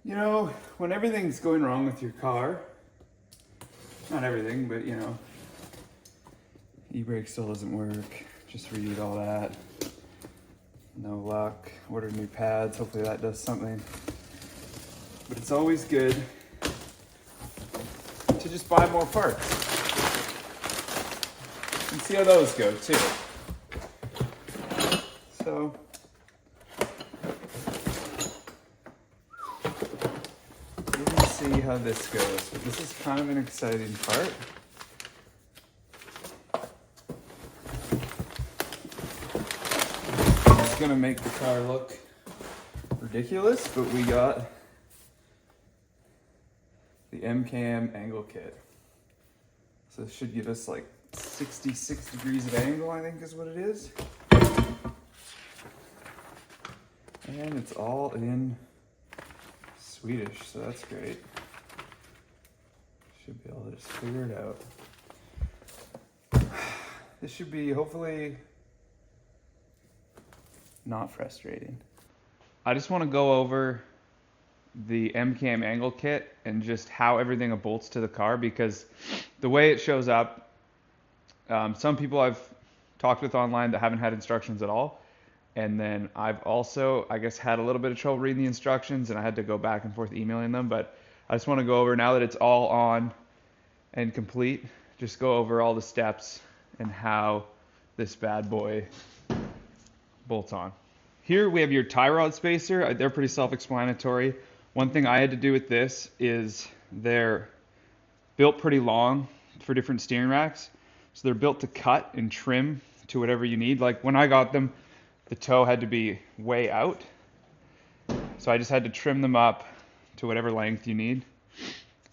You know, when everything's going wrong with your car, not everything, but you know, e-brake still doesn't work, just read all that, no luck, order new pads, hopefully that does something. But it's always good to just buy more parts and see how those go too. So, we're gonna see how this goes, but this is kind of an exciting part. It's gonna make the car look ridiculous, but we got the MKM angle kit. So this should give us like 66 degrees of angle, I think is what it is. And it's all in Swedish, so that's great. Should be able to just figure it out. This should be hopefully not frustrating. I just want to go over the MKM angle kit and just how everything bolts to the car, because the way it shows up, some people I've talked with online that haven't had instructions at all. And then I've also, I guess, had a little bit of trouble reading the instructions, and I had to go back and forth emailing them. But I just want to go over, now that it's all on and complete, just go over all the steps and how this bad boy bolts on. Here we have your tie rod spacer. They're pretty self-explanatory. One thing I had to do with this is they're built pretty long for different steering racks. So they're built to cut and trim to whatever you need. Like when I got them, the toe had to be way out. So I just had to trim them up to whatever length you need.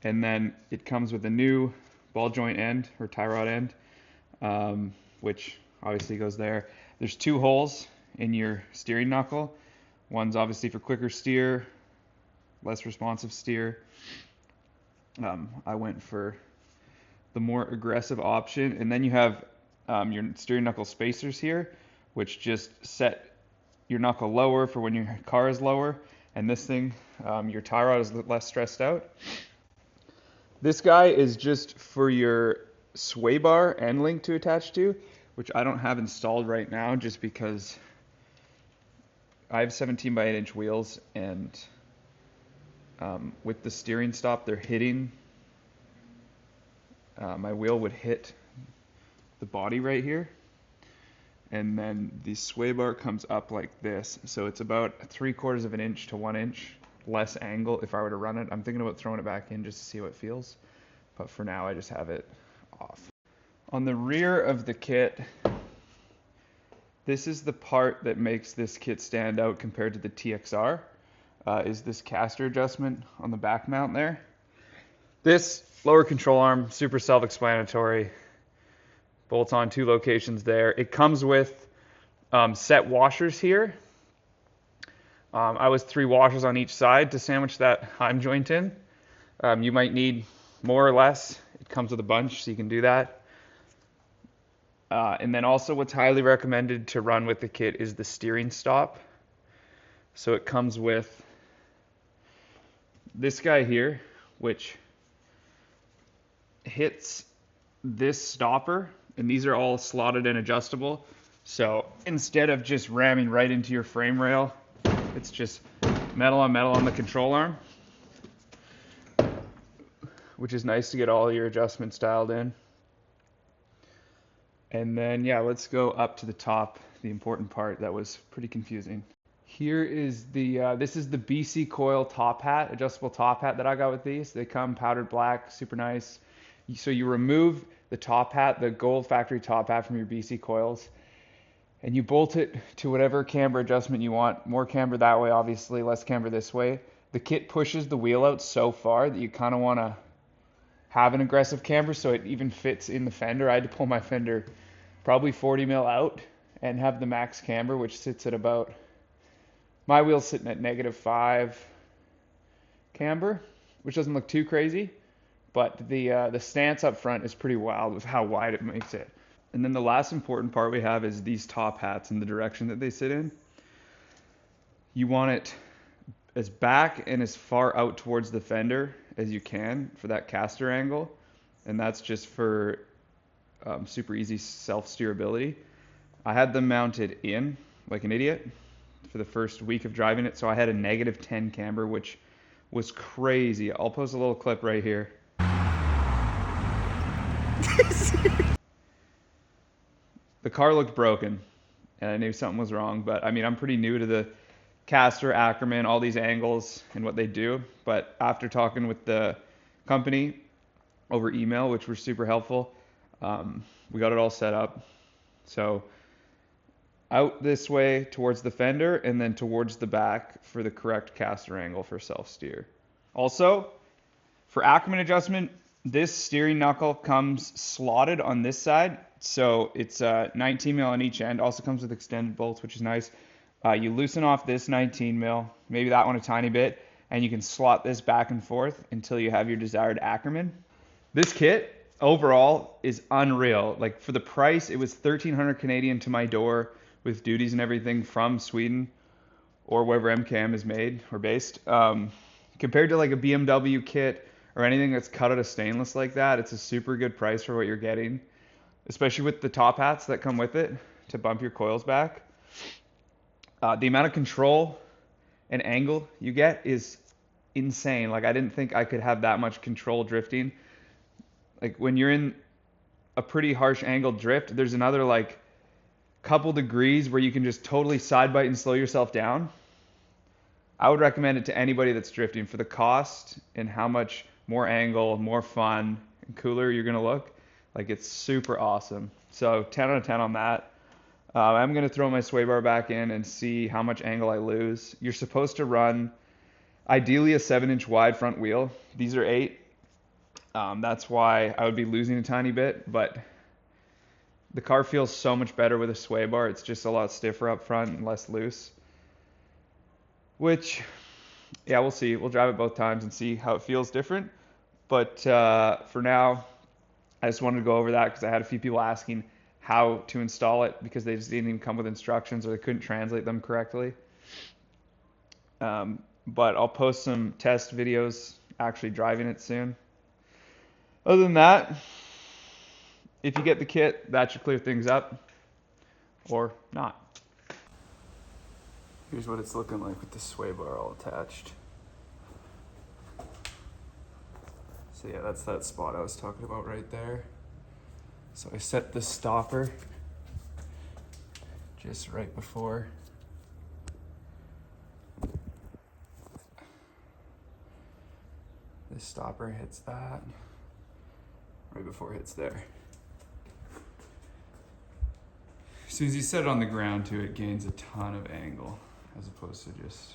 And then it comes with a new ball joint end or tie rod end, which obviously goes there. There's two holes in your steering knuckle. One's obviously for quicker steer, less responsive steer. I went for the more aggressive option. And then you have your steering knuckle spacers here, which just set your knuckle lower for when your car is lower. And this thing, your tie rod is less stressed out. This guy is just for your sway bar end link to attach to, which I don't have installed right now just because I have 17 by 8 inch wheels, and with the steering stop, they're hitting, my wheel would hit the body right here. And then the sway bar comes up like this. So it's about 3/4 of an inch to 1 inch less angle if I were to run it. I'm thinking about throwing it back in just to see how it feels. But for now, I just have it off. On the rear of the kit, this is the part that makes this kit stand out compared to the TXR, is this caster adjustment on the back mount there. This lower control arm, super self-explanatory. Bolts on two locations there. It comes with set washers here. I was 3 washers on each side to sandwich that heim joint in. You might need more or less. It comes with a bunch, so you can do that. And then also what's highly recommended to run with the kit is the steering stop. So it comes with this guy here, which hits this stopper, and these are all slotted and adjustable. So instead of just ramming right into your frame rail, it's just metal on the control arm, which is nice to get all your adjustments dialed in. And then, yeah, let's go up to the top, the important part that was pretty confusing. Here is the, this is the BC Coil top hat, adjustable top hat that I got with these. They come powdered black, super nice. So you remove the top hat, the gold factory top hat from your BC coils, and you bolt it to whatever camber adjustment you want. More camber that way, obviously, less camber this way. The kit pushes the wheel out so far that you kind of want to have an aggressive camber so it even fits in the fender. I had to pull my fender probably 40 mil out and have the max camber, which sits at about, my wheel's sitting at -5 camber, which doesn't look too crazy. But the stance up front is pretty wild with how wide it makes it. And then the last important part we have is these top hats and the direction that they sit in. You want it as back and as far out towards the fender as you can for that caster angle. And that's just for super easy self-steerability. I had them mounted in like an idiot for the first week of driving it. So I had a -10 camber, which was crazy. I'll post a little clip right here. The car looked broken and I knew something was wrong, but I mean, I'm pretty new to the caster, Ackerman, all these angles and what they do. But after talking with the company over email, which were super helpful, we got it all set up. So out this way towards the fender and then towards the back for the correct caster angle for self-steer. Also, for Ackerman adjustment, this steering knuckle comes slotted on this side. So it's 19 mil on each end. Also comes with extended bolts, which is nice. You loosen off this 19 mil, maybe that one a tiny bit, and you can slot this back and forth until you have your desired Ackerman. This kit overall is unreal. Like for the price, it was 1,300 Canadian to my door with duties and everything from Sweden or wherever MKM is made or based. Compared to like a BMW kit or anything that's cut out of stainless like that, it's a super good price for what you're getting, especially with the top hats that come with it to bump your coils back. The amount of control and angle you get is insane. Like I didn't think I could have that much control drifting. Like when you're in a pretty harsh angled drift, there's another like couple degrees where you can just totally side bite and slow yourself down. I would recommend it to anybody that's drifting for the cost and how much more angle, more fun, and cooler you're gonna look. Like it's super awesome. So 10 out of 10 on that. I'm gonna throw my sway bar back in and see how much angle I lose. You're supposed to run ideally a 7-inch wide front wheel. These are 8. That's why I would be losing a tiny bit, but the car feels so much better with a sway bar. It's just a lot stiffer up front and less loose. Which, yeah, we'll see. We'll drive it both times and see how it feels different. But for now, I just wanted to go over that because I had a few people asking how to install it because they just didn't even come with instructions or they couldn't translate them correctly. But I'll post some test videos actually driving it soon. Other than that, if you get the kit, that should clear things up, or not. Here's what it's looking like with the sway bar all attached. So yeah, that's that spot I was talking about right there. So I set the stopper just right before this stopper hits that, right before it hits there. As soon as you set it on the ground too, it gains a ton of angle as opposed to just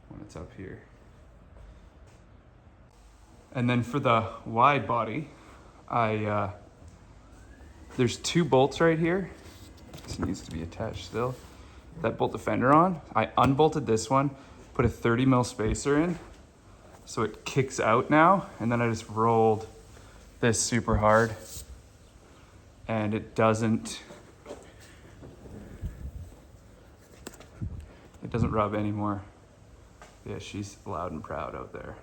when it's up here. And then for the wide body, there's 2 bolts right here. This needs to be attached still. That bolt the fender on. I unbolted this one, put a 30 mil spacer in, so it kicks out now. And then I just rolled this super hard, and it doesn't rub anymore. Yeah, she's loud and proud out there.